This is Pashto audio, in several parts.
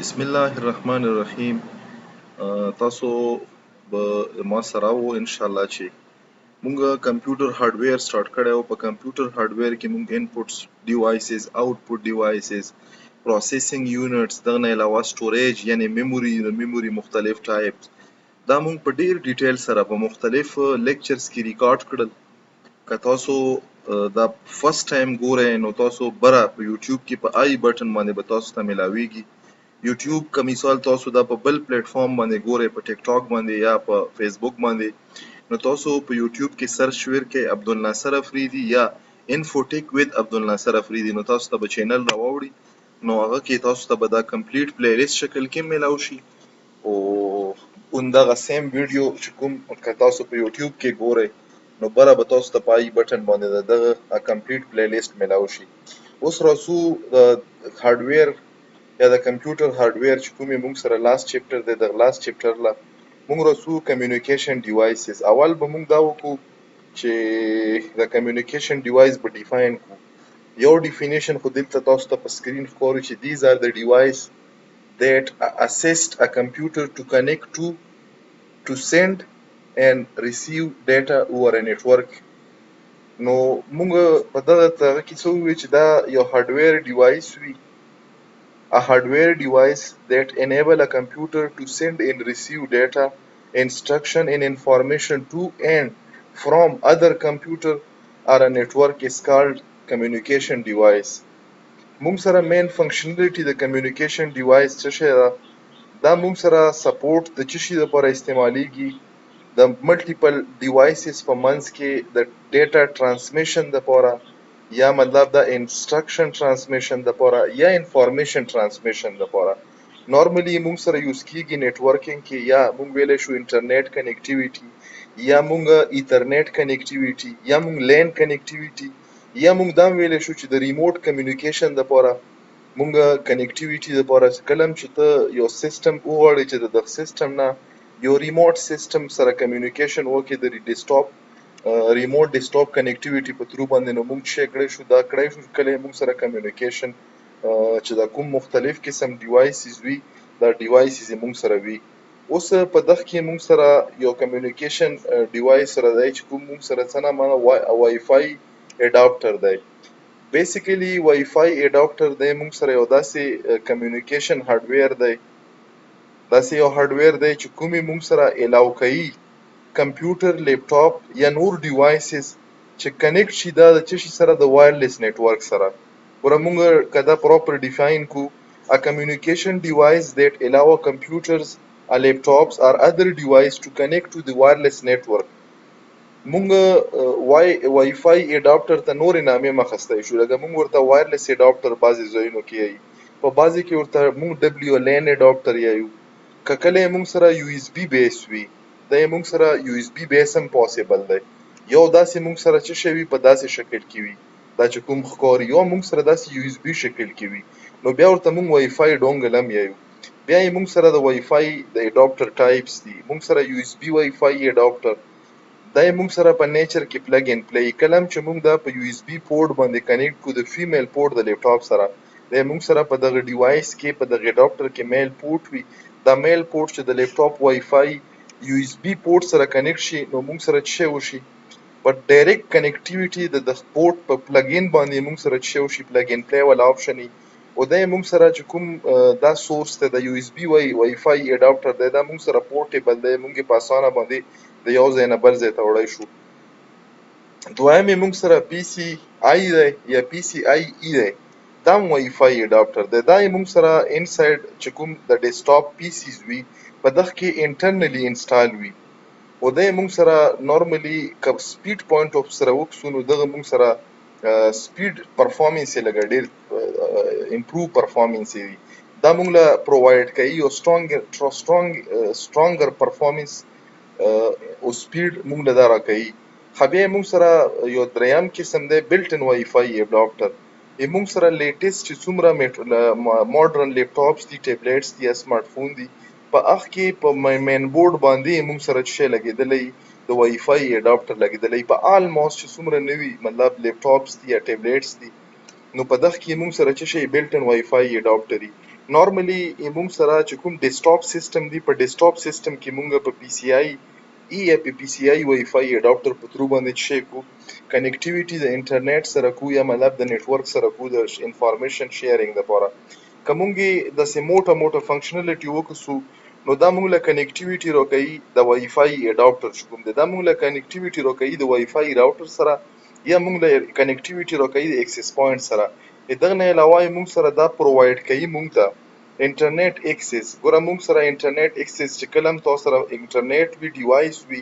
بسم الله الرحمن الرحیم. تاسو به ما سره وو ان شاء الله چې مونږ کمپیوټر هارډویر سٹارټ کړی او په کمپیوټر هارډویر کې مونږ انپوټس ډیوایسز آوټپوټ ډیوایسز پروسیسینګ یونټس دغه نه علاوه سټوریج یعنی میموري مختلف ټایپس دا مونږ په ډیر ډیټیل سره په مختلف لیکچرز کې ریکارډ کړل. که تاسو دا فرست ټایم ګورئ نو تاسو بره په یوټیوب کې په آی بټن باندې به تاسو ته ملاویږي. یوټیوب که مثال تاسو دا په بل پلیټ فارم باندې ګورئ په ټیک ټاک باندې یا په فیسبوک باندې نو تاسو په یوټیوب کې سرچ ورکړئ عبدالناصر افریدي یا انفوټیک وذ عبدالناصر افریدي نو تاسو ته به چینل راوړي نو هغه کې تاسو ته به دا کمپلیټ پلی لیست شکل کې میلاو شي او همدغه سیم ویډیو چې کوم که تاسو په یوټیوب کې ګورئ نو بره به تاسو ته په آی بټن باندې دغه کمپلیټ پلی لیست میلاو شي. اوس راځو د هارډویر یا د کمپیوټر هارډویر چې کومې موږ سره لاست چپټر دی د لاست چپټر لا موږ رسو کمیونیکیشن ډیوایسز. اول به موږ دا وکړو چې د کمیونیکیشن ډیوایس به ډیفاین کړو. یو ډیفینیشن خو دلته تاسو ته په سکرین ښکاري چې these are the device that assist a computer to connect to send and receive data over a network. نو موږ په دغه طریقه کې څه وویل چې دا یو هارډویر ډیوایس وي. A hardware device that enable a computer to send and receive data, instruction and information to and from other computer or a network is called communication device. موږ سره main functionality د communication device څه شی ده؟ دا موږ سره support د څه شي لپاره استعمالیږي؟ د multiple devices په منځ کې د data transmission لپاره یا مطلب د انسټرکشن ترانسمیشن لپاره یا انفارمیشن ترانسمیشن لپاره. نارملی موږ سره یوز کیږي نیټورکینګ کې یا موږ ویلی شو انټرنیټ کنیکټیویټي یا موږ ایترنیټ کنیکټیویټي یا موږ لین کنیکټیویټي یا موږ دا ویلی شو چې د ریموټ کمیونیکیشن لپاره موږ کنیکټیویټي لپاره کله چې ته یو سیستم وغواړې چې د دغه سیستم نه یو ریموټ سیستم سره کمیونیکیشن وکړي د ډیسکټاپ ریموټ ډیسکټاپ کنیکټیویټي په ترو باندې نو موږ څه کړی شو دا کړی شو کله موږ سره کمیونیکیشن چې دا کوم مختلف قسم ډیوایسز وي دا ډیوایسز موږ سره وي. اوس په دغه کې موږ سره یو کمیونیکیشن ډیوایس سره دی چې کوم موږ سره څه نه مانه وای فای اډاپټر دی. بیسیکلی وای فای اډاپټر دی موږ سره یو داسې کمیونیکیشن هارډویر دی داسې یو هارډویر دی چې کومې موږ سره الاو کوي کمپیوټر لیپټاپ یا نور ډیوایسز چې کنیکټ شي دا د څه شي سره د وایرلیس نیټورک سره. ګوره موږ که دا پراپر ډیفاین کو a communication device that allow computers laptops or other device to connect to the wireless network. موږ وای فای اډاپټر ته نورې نامې مخستی شو لکه موږ ورته وایرلیس اډاپټر بعضې ځایونو کې یایي په بعضې کې ورته موږ ډبلیو لین اډاپټر یایو که کله موږ سره یو اس بي بیس وي دا موږ سره یو اس بي بیس هم پاسبل دی. یو داسې موږ سره څه شوي په داسې شکل کې وي دا چې کوم ښکاري یو موږ سره داسې یو اس بي شکل کې وي نو بیا ورته موږ وای فای ډونګل هم یایو. بیا یې موږ سره د وای فای د اډاپټر ټایپس دي. موږ سره یو اس بي وای فای اډاپټر دا موږ سره په نیچر کې پلګ ان پلی کلم چې موږ دا په یو اس بي پورټ باندې کنیکټ کو د فیمیل پورټ د لیپټاپ سره دا موږ سره په دغه ډیوایس کې په دغه اډاپټر کې میل پورټ وي دا میل پورټ چې د لیپټاپ وای فای یو اس بي پورټ سره کنیکټ شي نو موږ سره څه وشي په ډایرکټ کنیکټیویټي د پورټ په پلګ ان باندې موږ سره څه وشي پلګ ان پلی ولا آپشن او دا موږ سره چې کوم دا سورس ته د یو اس بي وای فای اډاپټر دی دا موږ سره پورټیبل دی موږ په اسانه باندې د یو ځای نه بل ځای ته وړی شو. دویم موږ سره پی سی آی دی یا پی سی آی ای دی دا وای فای اډاپټر دی دا موږ سره انساید چې کوم د ډیسکټاپ پی سیز وي په دغه کې انټرنلی انسټال وي او دا موږ سره نارملی کب سپیډ پوینټ اف سره وکسو نو دغه موږ سره سپیډ پرفارمنس یې لګا ډیر امپروو پرفارمنس وي دا موږ له پرووایډ کوي یو سترونګر پرفارمنس او سپیډ موږ له دا راکوي. بیا موږ سره یو دریم قسم دی بلټ ان وای فای اډاپټر موږ سره لیټیسټ چې څومره ماډرن لیپټاپس دي ټیبلیټس دي یا سمارټ فون دي په هغه کې په مین بورډ باندې موږ سره څه لګېدلی د وای فای اډاپټر لګېدلی په آلموست چې څومره نوي مطلب لیپټاپس دي یا ټیبلیټس دي نو په دغه کې موږ سره څه شی بلټ ان وای فای اډاپټر نارملی موږ سره چې کوم ډیسکټاپ سیستم دی په ډیسکټاپ سیستم کې موږ په پی سی آی یا په پی سی آی وای فای اډاپټر په تھرو باندې شي کو کنیکټیویټي د انټرنیټ سره کو یا مطلب د نتورک سره کو د انفارمیشن شیرینګ لپاره کومږي د سیموټه موټه فنکشنالټي وکسو نو دا موږ له کنیکټیویټي راکړي د وای فای اډاپټر چې کوم دا موږ له کنیکټیویټي راکړي د وای فای راوټر سره یا موږ له کنیکټیویټي راکړي د اکسس پوینټ سره دغه نه علاوه موږ سره دا پرووایډ کوي موږ ته انټرنیټ اکسس ګوره موږ سره انټرنیټ اکسس چې کلم تاسو سره انټرنیټ وی ډیوایس وی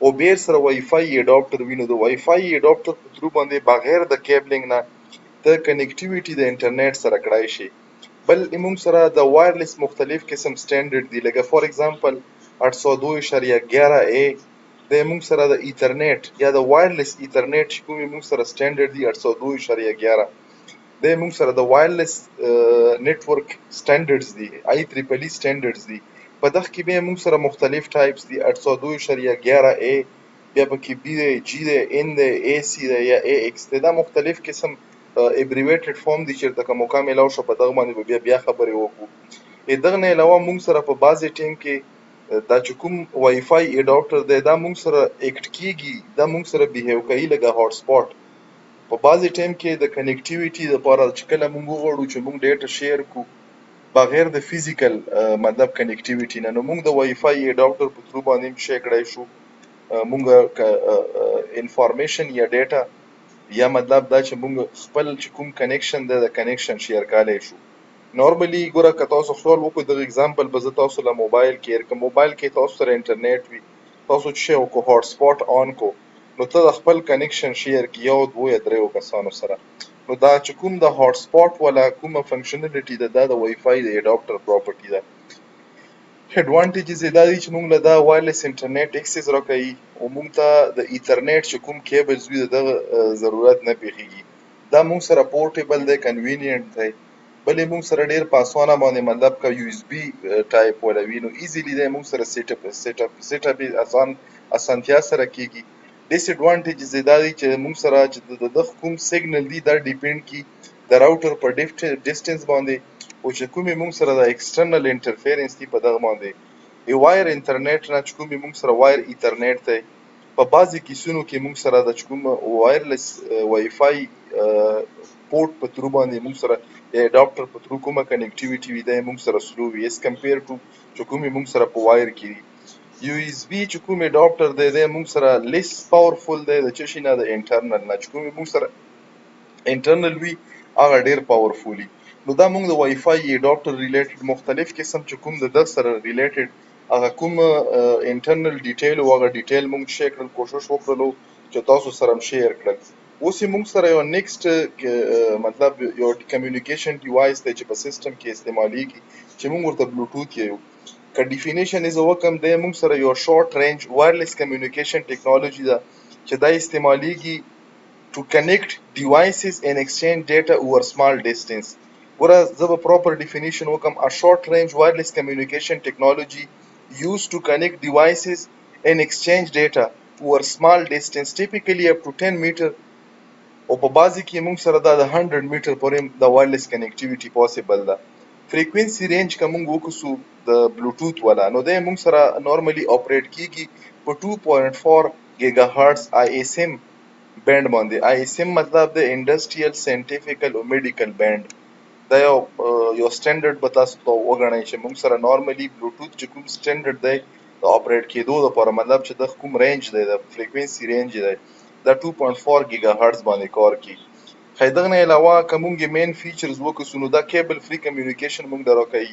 او بیر سره وای فای اډاپټر وینو د وای فای اډاپټر په تھرو باندې بغیر د کیبلینګ نه د کنیکټیویټي د انټرنیټ سره کړای شي بل موږ سره د وایرلیس مختلف قسم سټانډرډ دی لکه فور ایگزامپل 802.11a د موږ سره د ایترنیټ یا د وایرلیس ایترنیټ چې کوم موږ سره سټانډرډ دی 802.11 د موږ سره د وایرلیس نتورک سټانډرډز دي آی ټریپل ای سټانډرډز دي په دغه کې به موږ سره مختلف ټایپس دي 802.11a بیا پکې بي دی جی دی ان دی ای سی دی یا ای ایکس دی دا مختلف قسم ابریویټډ فارم دي چې د کوم مکمل او شو په دغه باندې بیا خبرې وکړو دغه نه علاوه موږ سره په بازي ټیم کې دا چې کوم وای فای اډاپټر دی دا موږ سره اکټ کیږي دا موږ سره بیهیو کوي لکه هاټ سپاټ په بعضی ټایم کې د کنیکټیویټي لپاره چې کله موږ وغواړو چې موږ ډیټا شیر کو بغیر د فزیکل مطلب کنیکټیویټي نه نو موږ د وای فای اډاپټر په تھرو باندې شیر کړای شو موږ انفارمیشن یا ډیټا یا مطلب دا چې موږ خپل چې کوم کنیکشن د کنیکشن شیر کولای شو نارملی ګوره که تاسو خیال وکړو د ایگزامپل به زه تاسو له موبایل کې که موبایل کې تاسو سره انټرنیټ وي تاسو چې شی وکړو هاټ سپاټ آن کو نو ته د خپل کنیکشن شیر کې یو دوه یا دریو کسانو سره نو دا چې کوم د هاټ سپاټ ولا کومه فنکشنالټي ده دا د وای فای د اډاپټر پراپرټي ده ایڈوانټیجز دا دي چې موږ له دا وایرلیس انټرنیټ اکسس راکوي او موږ ته د ایترنیټ چې کوم کیبلز وي دغه ضرورت نه پیښیږي دا موږ سره پورټیبل دی کنوینینټ دی بلې موږ سره ډیر په اسانه باندې مطلب که یو اس بي ټایپ ولا وي نو ایزیلی دی موږ سره سیټ اپ اسانتیا سره کیږي ډیس ایڈوانټیجز دا دي چې موږ سره چې د کوم سیګنل دی دا ډیپند کی د راوټر په ډیسټنس باندې او چې کومې موږ سره د ایکسټرنل انټرفیرنس دی په دغه باندې ای وایر انټرنیټ نه چې کومې موږ سره وایر ایترنیټ دی په بعضی کیسونو کې موږ سره د کوم وایرلیس وای فای پورټ په تھرو باندې موږ سره اډاپټر په تھرو کومه کنیکټیویټي وي دا موږ سره سلو وي اس کمپیر ټو چې کومې موږ سره په وایر کې یو اس بي چې کوم اډاپټر دی موږ سره لیس پاورفل دی د چشي نه د انټرنل نه چې کومې موږ سره انټرنل وي هغه ډیر پاورفولي نو دا موږ د وای فای اډاپټر ریلیټډ مختلف قسم چې کوم د سره ریلیټډ هغه کوم انټرنل ډیټیل او هغه ډیټیل موږ شیر کړل کوشش وکړو چې تاسو سره شیر کړل اوس موږ سره یو نیکسټ مطلب یو کمیونیکیشن ډیوایس دی چې په سیستم کې استعمالیږي چې موږ ورته بلوټوث یو که ډیفینیشن از وکم دی موږ سره یو شارټ رینج وایرلیس کمیونیکیشن ټیکنالوژي ده چې دا استعمالیږي to connect devices and exchange data over small distance. Whereas the proper definition وکم a short range wireless communication technology used to connect devices and exchange data over small distance, typically up to 10 meter او په بازي کې موږ سره دا د 100 میټر پورې د وایرلیس کنیکټیویټي پوسیبل ده فریکوئنسي رینج کوم وکسو د بلوټوث ولا نو د موږ سره نورمالي اپریټ کیږي په 2.4 گیگا هرتز آی اس ام بینډ باندې آی اس ام مطلب د انډستریال ساينټیفیکل او میډیکل بینډ دا یو سټانډرډ به تاسو ته وګڼئ چې موږ سره نورمالي بلوټوث چې کوم سټانډرډ دی د اپریټ کېدو لپاره مطلب چې د کوم رینج دی د فریکوئنسي رینج دی دا 2.4 گیگا هرتز باندې کار کوي خیدغه نه علاوه کومګي مین فیچرز وکړو نو دا کیبل فری کمیونیکیشن موږ درو کوي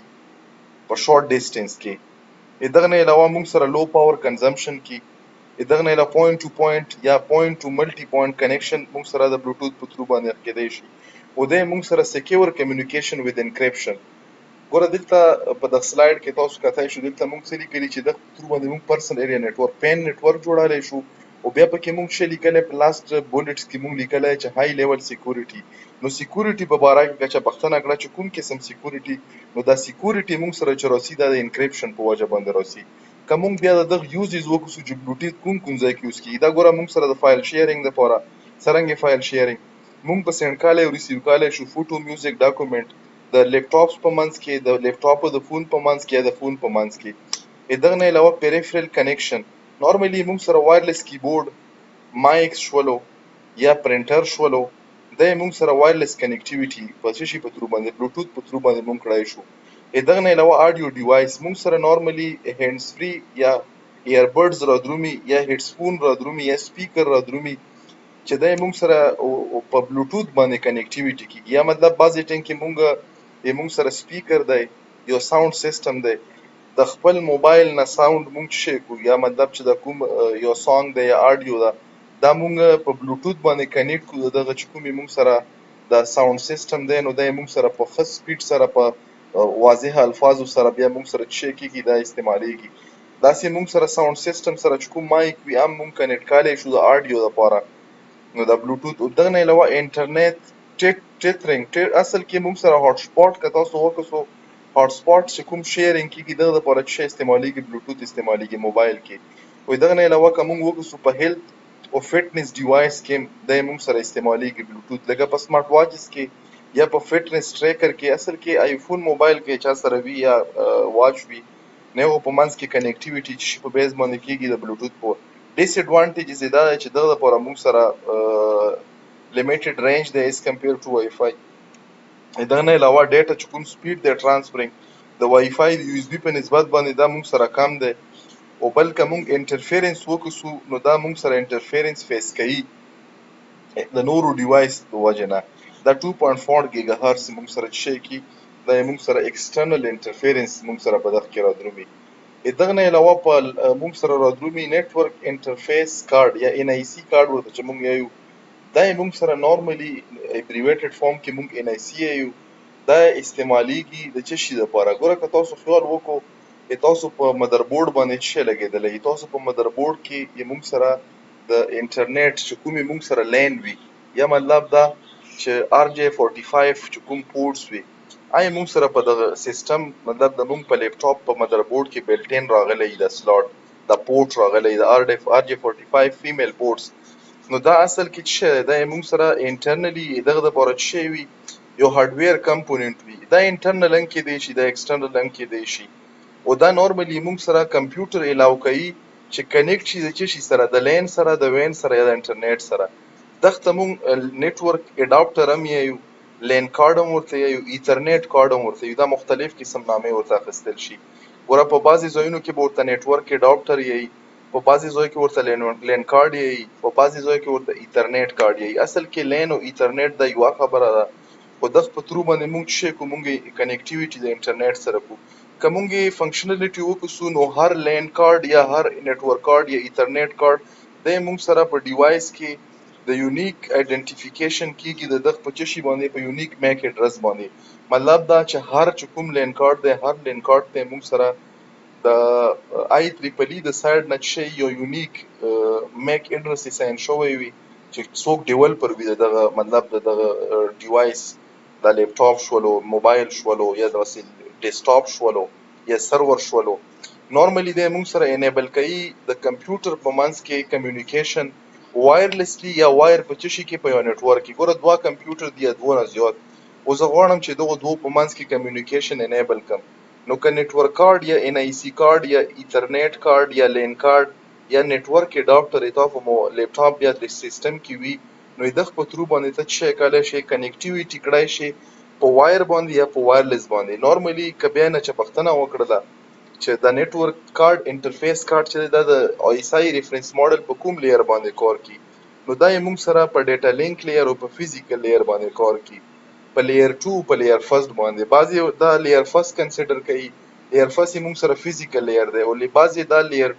په شارټ ډیسټنس کې دغه نه علاوه موږ سره لو پاور کنزمپشن کې دغه نه علاوه پوینټ ټو پوینټ یا پوینټ ټو ملټي پوینټ کنیکشن موږ سره د بلوټوث په تھرو باندې کېدای شي او د موږ سره سکیور کمیونیکیشن وذ انکریپشن ګوره دلته په د سلایډ کې تاسو کتای شو دلته موږ څه لیکلي چې د تھرو باندې موږ پرسنل ایریا نتورک پین نتورک جوړالای شو او بیا پکې موږ شې لیکلای په لاست بولټس کې موږ لیکلای چې های لیول سکیورټي نو سکیورټي په باره کې چې پښتنه کړه چې کوم قسم سکیورټي نو دا سکیورټي موږ سره چې راسي د انکریپشن په وجه باندې راسي کوم بیا د یوزز وکړو چې بلوټوث کوم ځای کې یوز کیږي دا ګوره موږ سره د فایل شیرینګ لپاره څنګه فایل شیرینګ موږ په سند کاله او ریسیو کاله شو فوټو میوزیک ډاکومنت د لیپټاپس په منځ کې، د لیپټاپ او د فون په منځ کې، یا د فون په منځ کې. دغه نه علاوه پیریفرل کنیکشن، نارملی موږ سره وایرلیس کیبورډ، مایک شولو یا پرنټر شولو، دا موږ سره وایرلیس کنیکټیویټي په څه شي په تھرو باندې، بلوټوث په تھرو باندې موږ کړای شو. دغه نه علاوه آډیو ډیوایس موږ سره نارملی هینډز فری یا ایربډز را درومي، یا هیډسفون را درومي، یا سپیکر را درومي، چې دا موږ سره په بلوټوث باندې کنیکټیویټي کیږي. یا مطلب بعضې ټایم کې موږ سره سپیکر دی، یو ساوند سیسټم دی، د خپل موبایل نه ساوند موږ شي کو، یا مطلب چې د کوم یو سانګ دی یا آډیو ده، دا موږ په بلوټوث باندې کنیکټ کو. دغه چې کومې موږ سره د ساوند سیسټم دی، نو دا موږ سره په ښه سپیډ سره په واضح الفاظو سره بیا موږ سره چې کېږي دا استعمالیږي. داسې موږ سره ساوند سیسټم سره چې کوم مایک وي هم موږ کنیکټ کولی شو د آډیو دپاره. نو د بلوټوث دغه نه علاوه انټرنیټ ټیترینګ، اصل کې موږ سره هاټ سپاټ که تاسو وکړو، هاټ سپاټ چې کوم شیرینګ کېږي دغه دپاره چې شی استعمالیږي، بلوټوث استعمالیږي موبایل کې. وایي دغه نه علاوه که موږ وکړو په هیلث او فټنس ډیوایس کې دا موږ سره استعمالیږي بلوټوث، لکه په سمارټ واچز کې یا په فټنس ټریکر کې. اصل کې آیفون موبایل کې چا سره وي یا واچ وي، نه هغو په منځ کې کنیکټیویټي چې په بیس باندې کېږي د بلوټوث په. ډیس ایډوانټیجز یې دا دی چې دغه دپاره موږ سره لیمیټډ رینج دی ایز کمپیر ټو وای فای. دغه نه علاوه ډیټا چې کوم سپیډ دی ټرانسفرینګ د وای فای د یو اس بي په نسبت باندې دا موږ سره کم دی. او بل که موږ انټرفیرنس وکړو، نو دا موږ سره انټرفیرنس فیس کوي د نورو ډیوایس د وجې نه. دا 2.4 ګیګا هرتز موږ سره چې شی کی، دا موږ سره ایکسټرنل انټرفیرنس موږ سره په دغه کې را درومي. دغه نه علاوه په موږ سره را درومي نیټورک انټرفیس کارډ یا ان آی سی کارډ ورته چې موږ یو، دا موږ سره نارملی ایبریویټډ فارم کې موږ ان آی سی یو. دا استعمالیږي د څه شي دپاره؟ ګوره که تاسو خیال وکړو، تاسو په مدربورډ باندې څه شی لګېدلی، تاسو په مدربورډ کې موږ سره د انټرنیټ چې کومې موږ سره لین وي، یا مطلب دا چې RJ45 چې کوم پورټس وي، آیا موږ سره په دغه سیسټم، مطلب د موږ په لیپټاپ په مدربورډ کې بلټین راغلی د سلاټ د پورټ راغلی د RJ45 فیمیل پورټس. نو دا اصل کې څه شی دی؟ دا موږ سره انټرنلی دغه دپاره څه شی وي، یو هارډویر کمپوننټ وي. دا انټرنل هم کیدی شي، دا ایکسټرنل هم کیدی شي. او دا نارملی موږ سره کمپیوټر الاو کوي چې کنیکټ شي د څه شي سره، د لین سره، د وین سره، یا د انټرنیټ سره. دغه ته موږ نیټورک اډاپټر هم یو، لین کارډ هم ورته یو، ایترنیټ کارډ هم ورته یو. دا مختلف قسم نامې ورته اخیستل شي. ګوره په بعضې ځایونو کې به ورته نیټورک اډاپټر یی، په بعضې ځایو کې ورته لین کارډ یی، په بعضې ځایو کې ورته ایترنیټ کارډ یی. اصل کې لین او ایترنیټ دا یوه خبره ده، خو دغه په تھرو باندې موږ څه کوو، موږ کنیکټیویټي د انټرنیټ سره کوو. که موږ فنکشنلیټي وکړو، نو هر لین کارډ یا هر نیټورک کارډ یا ایترنیټ کارډ دا موږ سره په ډیوایس کې د یونیک آیډنټیفیکیشن کېږي د دغه په څه شي باندې، په یونیک میک اډرس باندې. مطلب دا چې هر چې کوم لین کارډ دی، هر لین کارډ ته موږ سره د آی تریپل ای د سایډ نه چې یو یونیک میک اډرس اساین شوی وي، چې څوک ډیولپر وي دغه، مطلب دغه ډیوایس، د لیپټاپ شولو، موبایل شولو، یا داسې ډیسکټاپ شولو، یا سرور شولو. نارملی دی موږ سره انیبل کوي د کمپیوټر په منځ کې کمیونیکیشن وایرلیسلی یا وایر په څه شي کې، په یو نیټورک کې. ګوره دوه کمپیوټر دی یا دوه نه زیات، او زه غواړم چې دغه دوه په منځ کې کمیونیکیشن انیبل کړم. نو که نیټورک کارډ یا ان آی سی کارډ یا ایترنیټ کارډ یا لین کارډ یا نیټورک اډاپټر تاسو په لیپټاپ یا د سیسټم کې وي، نو دغه په تھرو باندې ته څه کولی شي، کنیکټیویټي کړای شي په وایر باندې یا په وایرلیس باندې. نارملی که بیا نه چې پښتنه وکړله چې د نیټورک کارډ انټرفیس کارډ چې دا د ایس آی ریفرنس ماډل په کوم لیر باندې کار کوي، نو دا موږ سره په ډیټا لینک لیر او په فزیکل لیر باندې کار کوي، په لیر 2 په لیر فرست باندې. بعضې دا لیر فرست کنسیډر کوي، لیر فرست موږ سره فزیکل لیر دی، او بعضې دا لیر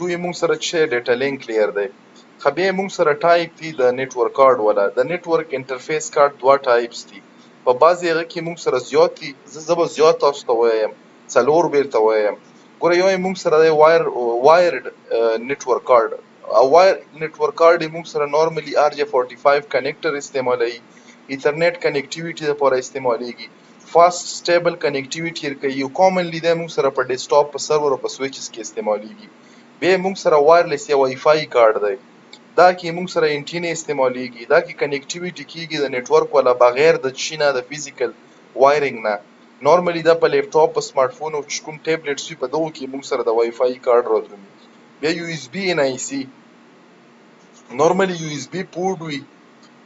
2 موږ سره چې ډیټا لینک لیر دی. خو بیا موږ سره ټایپ دي د نیټورک کارډ والا. د نیټورک انټرفیس کارډ دوه ټایپس دي، په بعضې هغه کې موږ سره زیات دي. زه به زیات تاسو ته وایم، څلور بیرته وایم. ګوره یو موږ سره دی وایرډ نیټورک کارډ، او وایر نیټورک کارډ موږ سره نارملی RJ45 کنیکټر استعمالوي، ایترنیټ کنیکټیویټي لپاره استعمالیږي، فاست سټیبل کنیکټیویټي کوي. یو کامنلی دی موږ سره په ډیسکټاپ، په سرور او په سویچز کې استعمالیږي. بیا موږ سره وایرلیس یا وای فای کارډ دی، دا کې موږ سره انټینې استعمالیږي، دا کې کنیکټیویټي کیږي د نیټورک والا بغیر د چینه د فزیکل وایرنګ نه. نورمالي دا په لیپټاپ په سمارټ فون او چې کوم ټیبلټس وي په دغو کې موږ سره د وای فای کارډ راځي. بیا یو اس بي ان آی سی، نورمالي یو اس بي پورټ وي.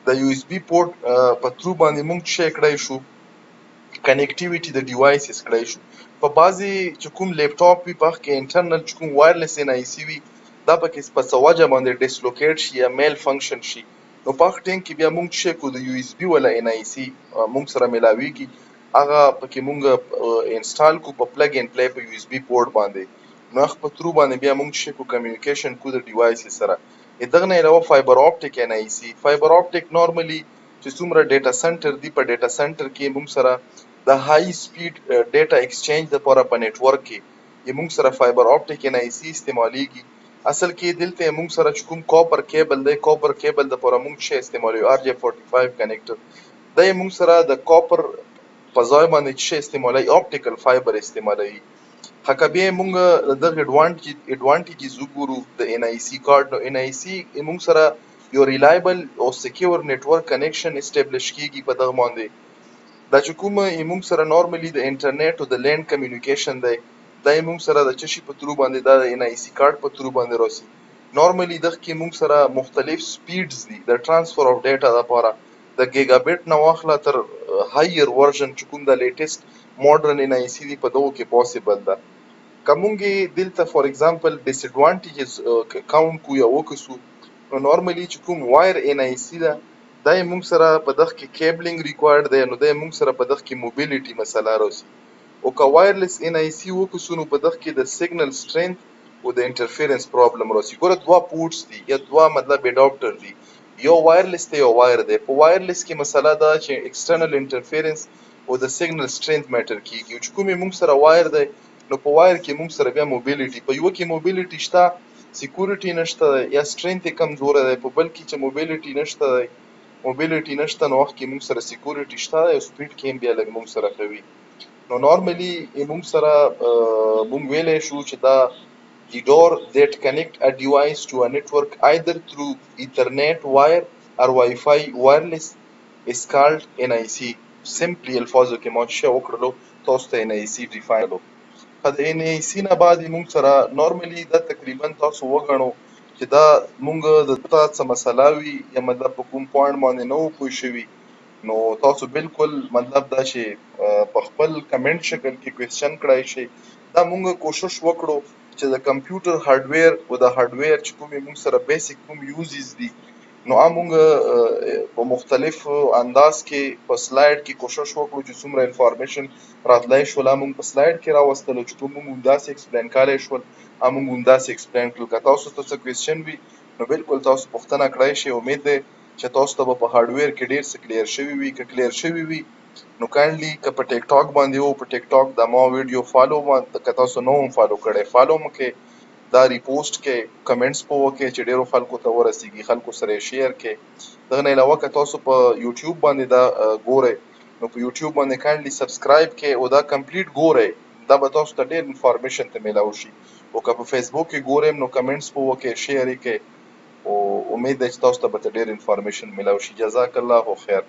د یو اس بي پورټ په تھرو باندې موږ څه کړای شو کنیکټیویټي د ډیوایسز کړای شو. په بعضې چې کوم لیپټاپ وي په هغه کې انټرنل چې کوم وایرلیس ان آی سی وي دا پکې په څه وجه باندې ډسلوکیټ شي یا میل فنکشن شي، نو په هغه ټایم کې بیا موږ څه کوو د یو اس بي والا ان آی سی موږ سره میلاویږي، هغه پکې موږ انسټال کو په پلګ ان پلی په یو اس بي پورټ باندې، نو هغه په تھرو باندې بیا موږ څه کوو کمیونیکیشن کوو د ډیوایسز سره. دغه نه علاوه فایبر آپټیک ان آی سی، فایبر آپټیک نورمالي چې څومره ډیټا سنټر دی په ډیټا سنټر کې موږ سره د های سپیډ ډیټا ایکسچینج لپاره په نیټورک کې موږ سره فایبر آپټیک ان آی سی استعمالیږي. اصل کې دلته موږ سره چې کوم کاپر کیبل دی، کاپر کیبل لپاره موږ څه استعمالوي ار جی 45 کنیکټر، دا موږ سره د کاپر په ځای باندې څه استعمالوي آپټیکل فایبر استعمالوي. هکه بیا موږ دغه اډوانټیجز وګورو د ان آی سی کارت. نو ان آی سی موږ سره یو ریلایبل او سکیور نیټورک کنیکشن اسټابلیش کیږي په دغه باندې. دا چې کوم موږ سره نورمالي د انټرنیټ او د لینډ کمیونیکیشن دی دا موږ سره د چشي په تھرو باندې دا ان آی سی کارت په تھرو باندې راسي. نورمالي دغه کې موږ سره مختلف سپیډز دي د ترانسفر اف ډیټا لپاره، د ګیگا بیټ نه واخله تر هایر ورژن چې کوم د لیټیسټ ماډرن ان آی سی دی په دغو کې پاسبل ده. که موږ دلته فار ایگزامپل ډیس اډوانټیجز کاونټ کو یا وکسو، نو نورمالي چې کوم وایر ان آی سی ده دا موږ سره په دغه کې کیبلینګ ریکوایرډ دی، نو دا موږ سره په دغه کې موبیلیټي مسله راځي. او که وایرلیس ان آی سی وکسو نو په دغه کې د سیګنل سټرینث او د انټرفیرنس پرابلم راځي. ګوره دوه پورټس دي یا دوه مطلب اډاپټر دي، یو وایرلیس دی یو وایر دی. په وایرلیس کې مسله دا چې ایکسټرنل انټرفیرنس او د سیګنل سټرینث میټر کیږي، او چې کومې موږ سره وایر دی نو په وایر کې موږ سره بیا موبیلیټي، په یو کې موبیلیټي شته سکیورټي نشته یا سټرینث یې کمزوره دی، په بل کې چې موبیلیټي نشته نو وخت کې موږ سره سکیورټي شته او سپیډ کې هم بیا لږ موږ سره کوي. نو نورمالي موږ سره موږ ویلی شو چې دا the door that connect a device to a network either through ethernet wire or Wi-Fi wireless is called NIC. simply الفاظو کې ما چې وکړلو تاسو ته NIC define کړو. د NIC نه بعد موږ سره نورمالي دا تقریبا تاسو وګڼو چې دا موږ د څه مسله وي یا مطلب په کوم پوینټ باندې نه وو پوه شوي، نو تاسو بالکل مطلب دا چې په خپل کمنټ شکل کې کوېسچن کړای شئ. دا موږ کوشش وکړو چې د کمپیوټر هارډویر او د هارډویر چې کومې موږ سره بیسیک کوم یوزز دي نو موږ په مختلف انداز کې په سلایډ کې کوشش وکړو چې څومره انفارمیشن راتلی شول موږ په سلایډ کې راوستلو، چې کوم موږ همداسې ایکسپلین کولی شول موږ همداسې ایکسپلین کړل. که تاسو ته څه کوېسچن وي نو بالکل تاسو پوښتنه کړای شئ. امید دی چې تاسو ته به په هارډویر کې ډېر څه کلیر شوي وي. که کلیر شوي وي نو کاینډلي که په ټیک ټاک باندې وو په ټیک ټاک د ما ویډیو فالو که تاسو نه هم فالو کړی فالو مو کې، دا ریپوسټ کې، کمنټس په وکړئ چې ډېرو خلکو ته ورسیږي، خلکو سره یې شیر کې. دغه نه علاوه که تاسو په یوټیوب باندې دا ګورئ نو په یوټیوب باندې کاینډلي سبسکرایب کې او دا کمپلیټ ګورئ، دا به تاسو ته ډېر انفارمیشن ته میلاو شي. او که په فیسبوک کې ګورئ نو کمنټس په وکړئ شیر یې کې، او امید ده چې تاسو ته به ډېر انفارمیشن میلاو شي. جزاک الله خیر.